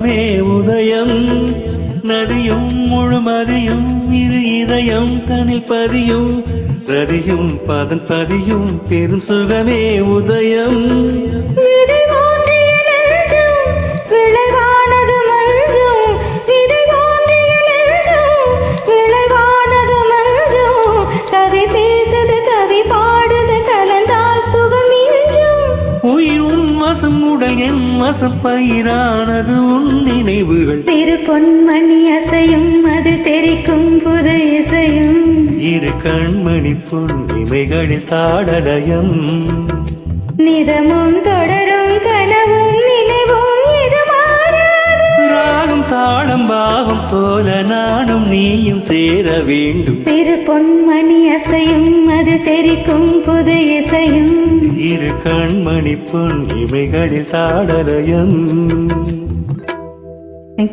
உதயம் நதியும் முழுமதியும் இரு இதயம் தனில் பதியும் ரதியும் பதன் பதியும் பெரும் சுகமே உதயம். உடல் என் வசப்பயிரானது உன் நினைவுகள். திரு பொன்மணி அசையும் அது தெரிக்கும் புது இசையும். இரு கண்மணி பொன்னிமைகளில் தாடலயம். நிதமும் தொடரும் கனவும் நினைவும் இது மாறாது. ராகம் தாளம் பாவம் போல நானும் நீயும் சேர வேண்டும். திரு பொன்மணி அசையும் அது தெரிக்கும் புது இசையும். இரு கண்மணி பொன் இமைகளில் தாடலயம்.